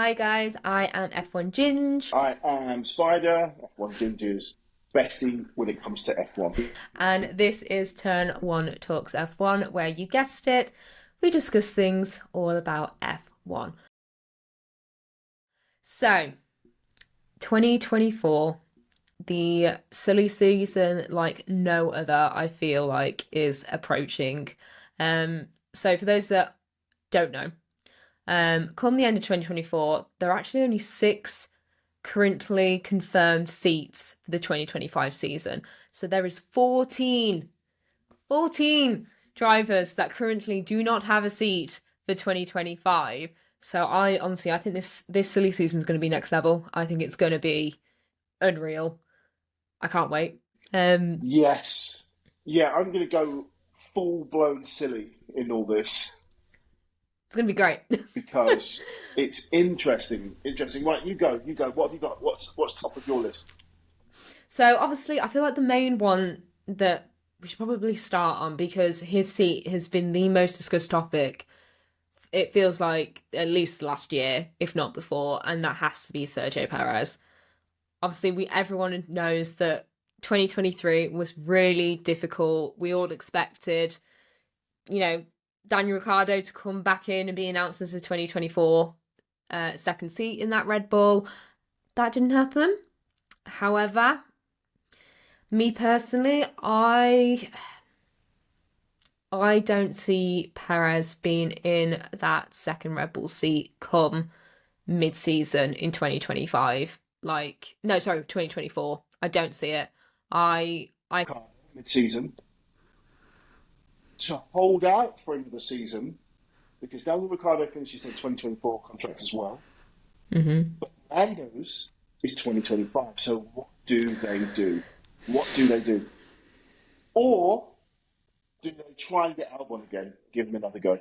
Hi guys, I am F1 Ginge, I am Spider, F1 Ginger's bestie when it comes to F1. and this is Turn 1 Talks F1, where you guessed it, we discuss things all about F1. So, 2024, the silly season like no other, I feel like, is approaching. So for those that don't know, come the end of 2024, there are actually only six currently confirmed seats for the 2025 season. So there is 14 drivers that currently do not have a seat for 2025. So I think this silly season is going to be next level. I think it's going to be unreal. I can't wait. Yes. Yeah, I'm going to go full blown silly in all this It's going to be great. because it's interesting. Interesting. Right, you go. You go. What have you got? What's top of your list? So obviously, I feel like the main one that we should probably start on, because his seat has been the most discussed topic. It feels like at least last year, if not before, and that has to be Sergio Perez. Obviously, everyone knows that 2023 was really difficult. We all expected, you know, Daniel Ricciardo to come back in and be announced as the 2024 second seat in that Red Bull. That didn't happen. However, me personally, I don't see Perez being in that second Red Bull seat come mid-season in 2025. Like, no, sorry, 2024. I don't see it. I Mid season to hold out for end of the season because Daniel Ricciardo finishes their 2024 contract as well. Mhm. But Lando's is 2025. So what do they do? What do they do? Or do they try and get Albon again? Give him another go.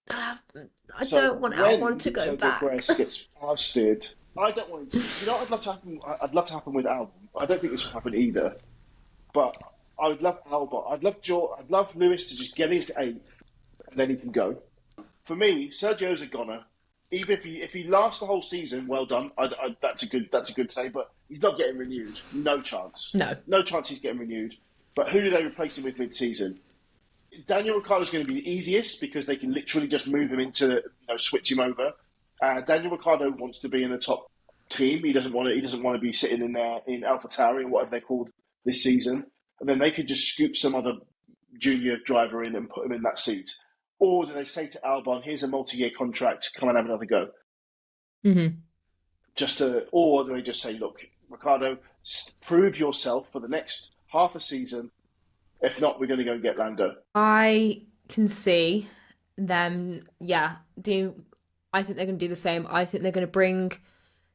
I So don't want Albon when to go Sergio back. Perez gets ousted, I don't want him to. Do you know what I'd love to happen? I'd love to happen with Albon. I don't think this will happen either. But I would love Albon. I'd love Lewis to just get his eighth, and then he can go. For me, Sergio's a goner. Even if he lasts the whole season, well done. That's a good say. But he's not getting renewed. No chance. No. No chance he's getting renewed. But who do they replace him with mid-season? Daniel Ricciardo's going to be the easiest because they can literally just move him into, switch him over. Daniel Ricciardo wants to be in the top team. He doesn't want to. He doesn't want to be sitting in there in AlphaTauri or whatever they're called this season. And then they could just scoop some other junior driver in and put him in that seat. Or do they say to Albon, "Here's a multi-year contract. Come and have another go"? Hmm. Or do they just say, "Look, Ricciardo, prove yourself for the next half a season. If not, we're going to go and get Lando." I can see them, yeah, do. I think they're going to do the same. I think they're going to bring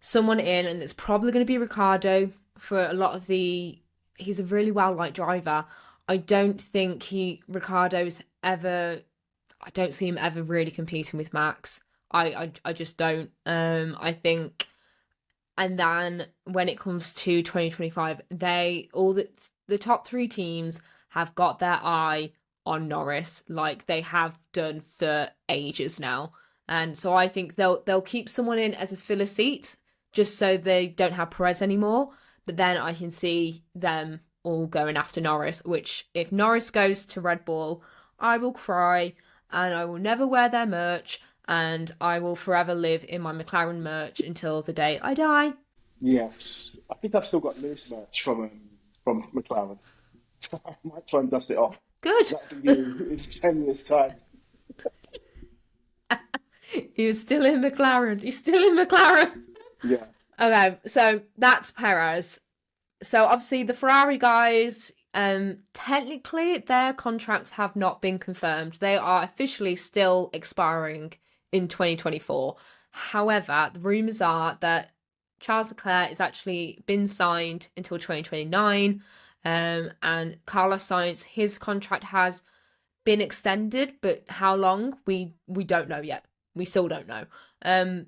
someone in, and it's probably going to be Ricardo for a lot of the. He's a really well liked driver. I don't think Ricardo's ever. I don't see him ever really competing with Max. I just don't. I think, and then when it comes to 2025, the top three teams have got their eye on Norris, like they have done for ages now. And so I think they'll keep someone in as a filler seat just so they don't have Perez anymore. But then I can see them all going after Norris, which if Norris goes to Red Bull, I will cry and I will never wear their merch and I will forever live in my McLaren merch until the day I die. Yes, I think I've still got Lewis merch from McLaren. I might try and dust it off. Good. That'll be you in 10 years' time. He was still in McLaren. He's still in McLaren. Yeah. Okay, so that's Perez. So obviously the Ferrari guys, technically their contracts have not been confirmed. They are officially still expiring in 2024. However, the rumours are that Charles Leclerc has actually been signed until 2029. And Carlos Sainz, his contract has been extended, but how long we don't know yet. We still don't know. Um,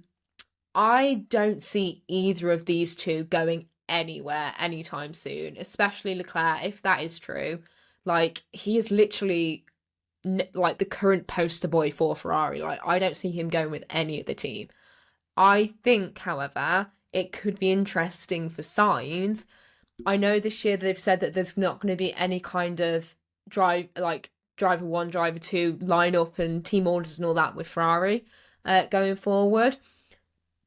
I don't see either of these two going anywhere anytime soon, especially Leclerc, if that is true. Like, he is literally like the current poster boy for Ferrari. Like, I don't see him going with any other team. I think, however, it could be interesting for Sainz. I know this year they've said that there's not going to be any kind of driver one, driver two lineup and team orders and all that with Ferrari going forward.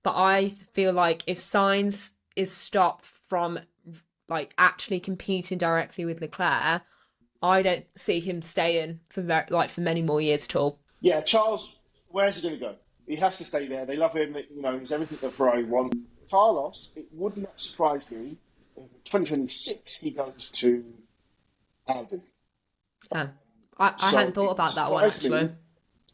But I feel like if Sainz is stopped from like actually competing directly with Leclerc, I don't see him staying for many more years at all. Yeah, Charles, where's he going to go? He has to stay there. They love him. You know, he's everything that Ferrari want. Carlos, it would not surprise me if in 2026 he goes to Audi. Yeah. I hadn't thought about that one, actually.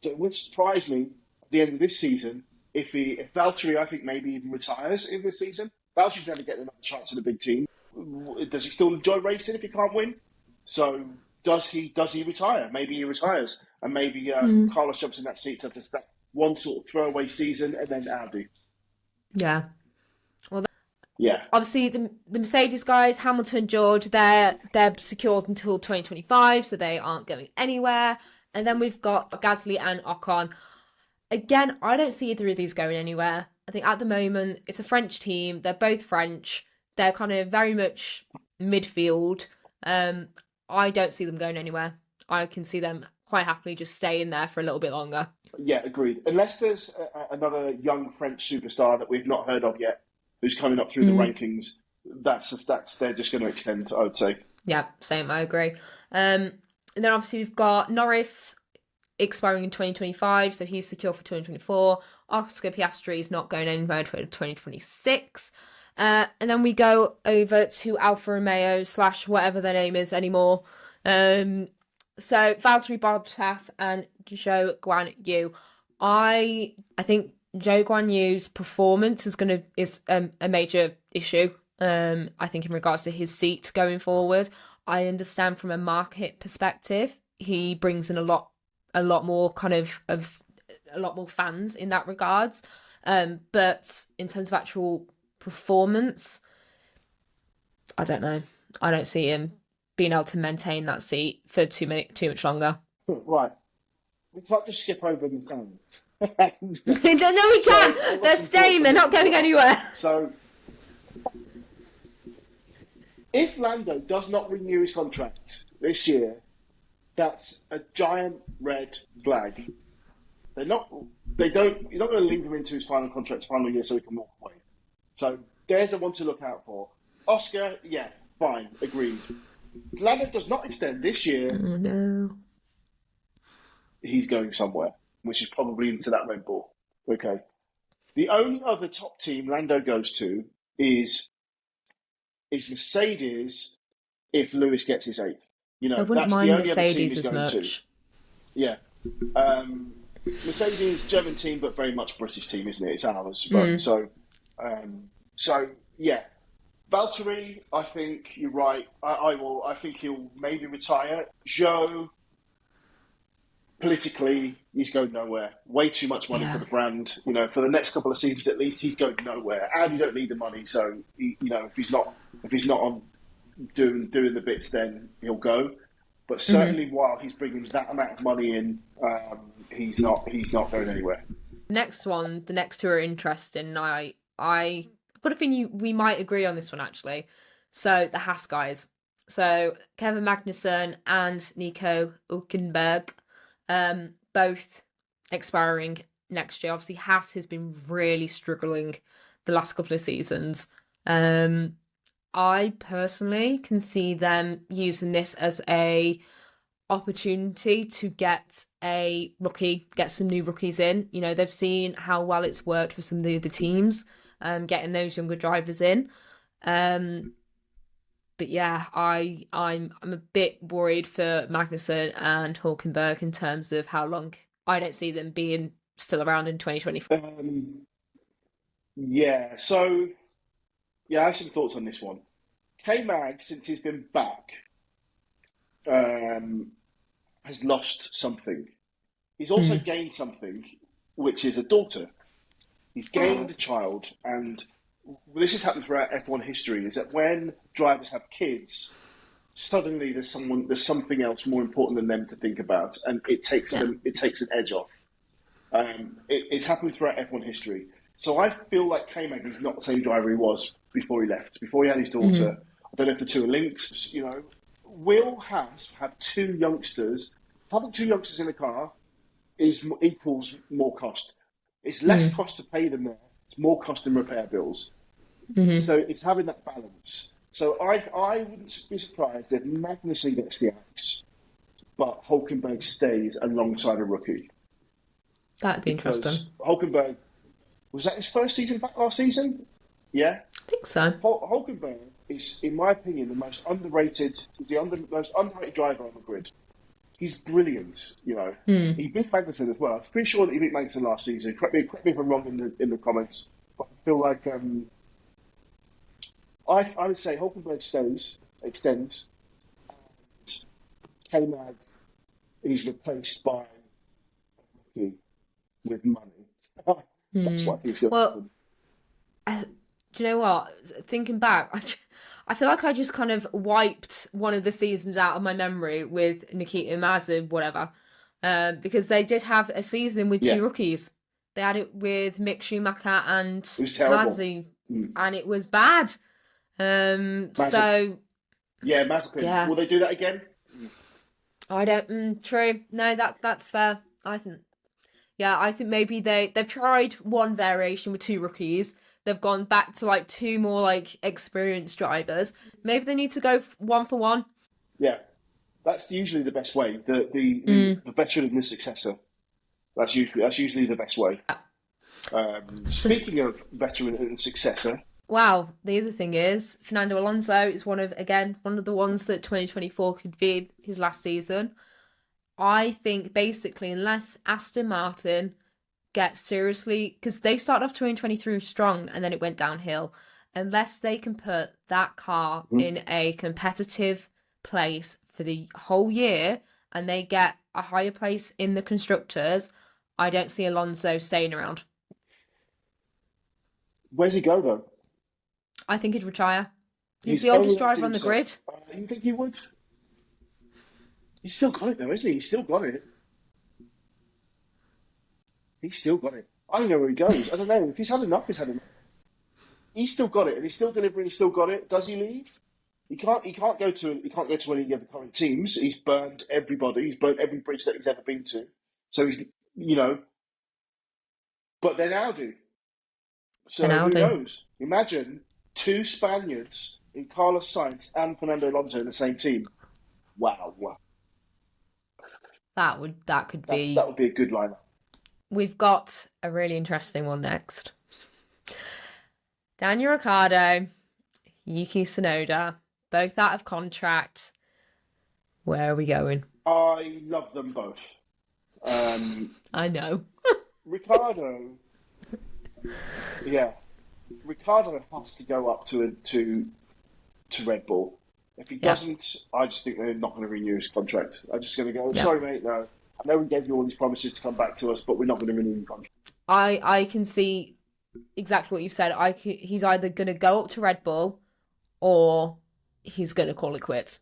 It would surprise me at the end of this season if Valtteri, I think, maybe even retires in this season. Valtteri's never getting another chance in a big team. Does he still enjoy racing if he can't win? So does he retire? Maybe he retires, and maybe Carlos jumps in that seat to just that one sort of throwaway season, and then Audi. Yeah. Well, yeah. Obviously, the Mercedes guys, Hamilton, George, they're secured until 2025, so they aren't going anywhere. And then we've got Gasly and Ocon. Again, I don't see either of these going anywhere. I think at the moment it's a French team. They're both French. They're kind of very much midfield. I don't see them going anywhere. I can see them quite happily just staying there for a little bit longer. Yeah, agreed. Unless there's another young French superstar that we've not heard of yet, who's coming up through the rankings, that's they're just going to extend, I would say. Yeah, same. I agree. And then obviously we've got Norris expiring in 2025, so he's secure for 2024. Oscar Piastri is not going anywhere until 2026. And then we go over to Alfa Romeo / whatever their name is anymore. So Valtteri Bottas and Zhou Guan Yu. I think Zhou Guan Yu's performance is a major issue. I think in regards to his seat going forward. I understand from a market perspective, he brings in a lot more kind of a lot more fans in that regards. But in terms of actual performance, I don't know. I don't see him being able to maintain that seat for too much longer. Right. We can't just skip over McLaren. No, we can't. They're staying. They're not going anywhere. So, if Lando does not renew his contract this year, that's a giant red flag. You're not going to leave him into his final contract, final year, so he can walk away. So there's the one to look out for. Oscar, yeah, fine, agreed. Lando does not extend this year. Oh no. He's going somewhere, which is probably into that Red Bull. Okay. The only other top team Lando goes to is Mercedes if Lewis gets his 8th. You know, I wouldn't that's mind the only Mercedes other team he's as going much. to. Yeah. Mercedes, German team, but very much British team, isn't it? It's ours. Right? So yeah. Valtteri, I think you're right. I think he'll maybe retire. Zhou, politically, he's going nowhere. Way too much money for the brand. You know, for the next couple of seasons at least, he's going nowhere. And you don't need the money, so if he's not on doing the bits, then he'll go. But certainly, while he's bringing that amount of money in, he's not going anywhere. The next two are interesting. I got a feeling we might agree on this one actually. So the Haas guys. So Kevin Magnussen and Nico Hülkenberg, both expiring next year. Obviously, Haas has been really struggling the last couple of seasons. I personally can see them using this as a opportunity to get some new rookies in. You know, they've seen how well it's worked for some of the other teams, getting those younger drivers in. But yeah, I'm a bit worried for Magnussen and Hülkenberg in terms of how long. I don't see them being still around in 2024. Yeah, so I have some thoughts on this one. K-Mag, since he's been back, has lost something. He's also gained something, which is a daughter. He's gained a child, and this has happened throughout F1 history, is that when drivers have kids, suddenly there's something else more important than them to think about, and it takes an edge off. It's happened throughout F1 history. So I feel like K-Mag is not the same driver he was before he left, before he had his daughter. I don't know if the two are linked. You know, will Haas have two youngsters? Having two youngsters in the car equals more cost. It's less cost to pay them there. It's more cost in repair bills. So it's having that balance. So I wouldn't be surprised if Magnussen gets the axe, but Hulkenberg stays alongside a rookie. That'd be interesting. Hulkenberg, was that his first season back last season? Yeah. I think so. Hulkenberg is, in my opinion, the most underrated driver on the grid. He's brilliant, you know. He beat Magnussen as well. I'm pretty sure that he beat Magnussen last season. Correct me if I'm wrong in the comments. But I feel like I would say Hulkenberg extends, and K-Mag is replaced by a rookie with money. That's what I think is going to happen. Do you know what? Thinking back, I feel like I just kind of wiped one of the seasons out of my memory with Nikita Mazepin, whatever, because they did have a season with two rookies. They had it with Mick Schumacher and Mazepin, and it was bad. So yeah, Mazepin. Yeah. Will they do that again? I don't. True. No, that's fair. I think. Yeah, I think maybe they've tried one variation with two rookies. They've gone back to like two more like experienced drivers. Maybe they need to go one for one. Yeah, that's usually the best way. The veteran and the successor. That's usually the best way. Speaking of veteran and successor. Wow, the other thing is Fernando Alonso is one of the ones that 2024 could be his last season. I think basically unless Aston Martin get seriously, because they started off 2023 strong and then it went downhill, unless they can put that car in a competitive place for the whole year and they get a higher place in the constructors, I don't see Alonso staying around. Where's he go though? I think he'd retire. He's the oldest driver on the grid. You think he would? He's still got it though, isn't he? He's still got it. He's still got it. I don't know where he goes. I don't know. If he's had enough, he's had enough. He's still got it, and he's still delivering. He's still got it. Does he leave? He can't go to any of the other current teams. He's burned everybody. He's burnt every bridge that he's ever been to. So he's, you know. But then Audi. So who knows? Imagine two Spaniards in Carlos Sainz and Fernando Alonso in the same team. Wow. That could be a good lineup. We've got a really interesting one next. Daniel Ricciardo, Yuki Tsunoda, both out of contract. Where are we going? I love them both. I know. Ricciardo has to go up to Red Bull. If he doesn't, I just think they're not going to renew his contract. I'm just going to go, sorry, mate, no. I know we gave you all these promises to come back to us, but we're not going to renew your contract. I can see exactly what you've said. He's either going to go up to Red Bull or he's going to call it quits.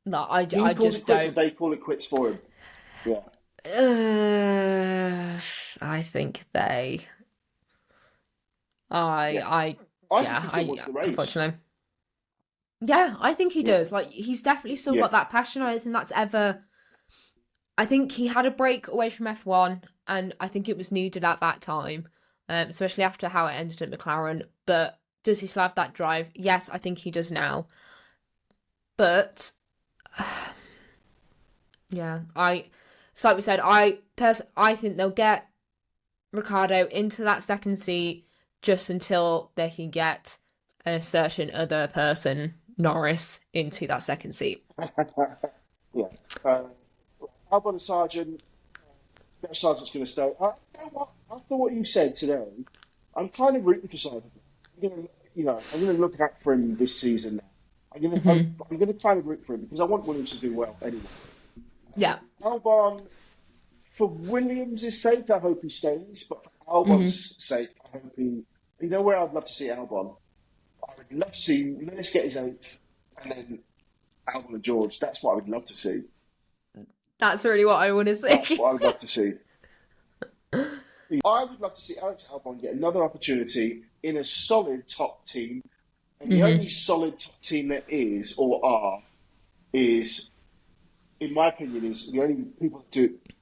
No, I just don't. Or they call it quits for him. Yeah. I think they. I think he still wants the race. Unfortunately. Yeah, I think he does. Like, he's definitely still got that passion. I don't think that's ever. I think he had a break away from F1, and I think it was needed at that time, especially after how it ended at McLaren. But does he still have that drive? Yes, I think he does now. But yeah, so like we said, I think they'll get Ricciardo into that second seat just until they can get a certain other person, Norris, into that second seat. Yeah. Albon and Sargent. Sargent's going to stay. You know what? After what you said today, I'm kind of rooting for Sargent. I'm going to look out for him this season now. I'm going to kind of root for him because I want Williams to do well anyway. Yeah. Albon, for Williams' sake, I hope he stays. But for Albon's sake, I hope he. You know where I'd love to see Albon? I would love to see Lewis get his 8th, and then Albon and George. That's what I would love to see. That's really what I want to see. That's what I would love to see. I would love to see Alex Albon get another opportunity in a solid top team. And the only solid top team there is or are is, in my opinion, is the only people that do it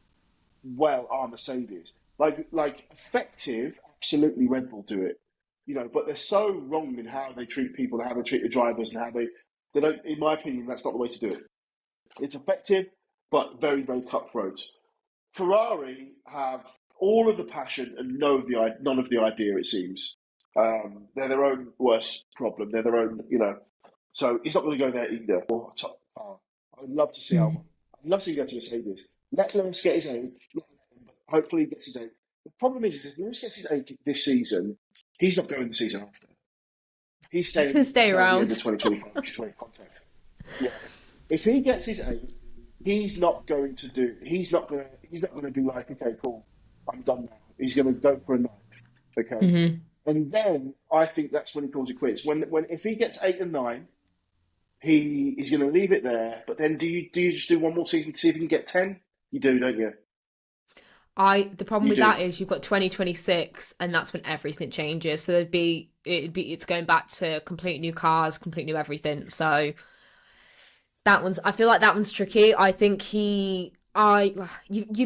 well are Mercedes. Like effective, absolutely Red Bull do it. But they're so wrong in how they treat people, how they treat the drivers, and how they don't. In my opinion, that's not the way to do it. It's effective, but very, very cutthroat. Ferrari have all of the passion and none of the idea. It seems they're their own worst problem. They're their own, So he's not going to go there either. I would love to see Albon. I'd love to see him go to Mercedes. Let Lewis get his own. Hopefully, he gets his own. The problem is if Lewis gets his own this season, he's not going the season after. He's staying to stay around the 2025, which is when contract. Yeah. If he gets his own, he's not going to be like, okay, cool, I'm done now. He's going to go for a ninth. Okay. And then I think that's when he calls it quits. If he gets 8 and 9, he's going to leave it there. But then do you just do one more season to see if he can get 10? You do, don't you? The problem with that is you've got 2026, and that's when everything changes. So it's going back to complete new cars, complete new everything. So I feel like that one's tricky. I think you've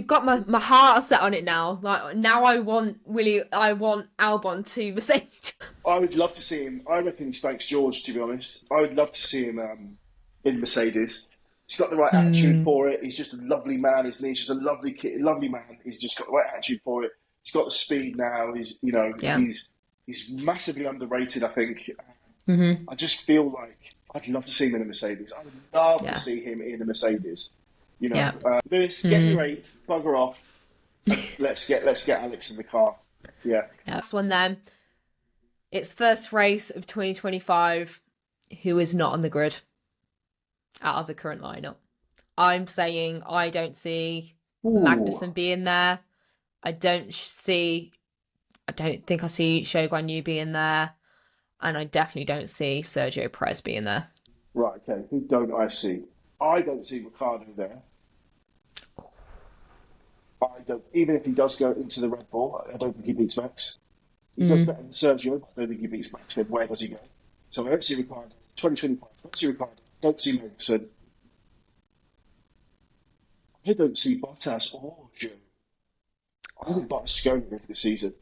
got my heart set on it now. Like now I want Albon to Mercedes. I would love to see him. I reckon he's thanks George, to be honest. I would love to see him in Mercedes. He's got the right attitude for it. He's just a lovely man, isn't he? He's just a lovely kid, lovely man. He's just got the right attitude for it. He's got the speed now. He's massively underrated, I think. I just feel like I'd love to see him in a Mercedes. I would love to see him in a Mercedes. Lewis, get your 8th, bugger off. Let's get Alex in the car. Yeah. That's one then. It's the first race of 2025. Who is not on the grid out of the current lineup? I'm saying I don't see Magnussen being there. I don't think I see Zhou Guanyu being there. And I definitely don't see Sergio Perez being there. Right, okay. Who don't I see? I don't see Ricciardo there. Even if he does go into the Red Bull, I don't think he beats Max. He does better than Sergio, but I don't think he beats Max. Then where does he go? So I don't see Ricciardo. 2025, don't see Ricciardo. Don't see Magnussen. I don't see Bottas or Zhou. I think Bottas is going to go for the season.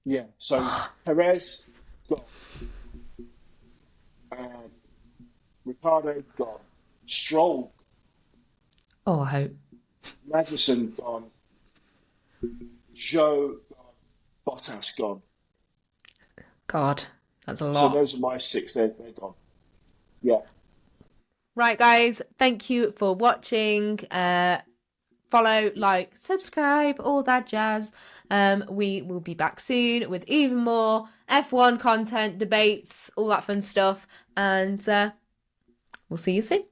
Yeah, so Perez, gone. Ricciardo, gone. Stroll, Oh, I hope. Magnussen, gone. Zhou, gone. Bottas, gone. God, that's a lot. So those are my 6. They're gone. Yeah. Right, guys, thank you for watching. Follow, like, subscribe, all that jazz. We will be back soon with even more F1 content, debates, all that fun stuff. And we'll see you soon.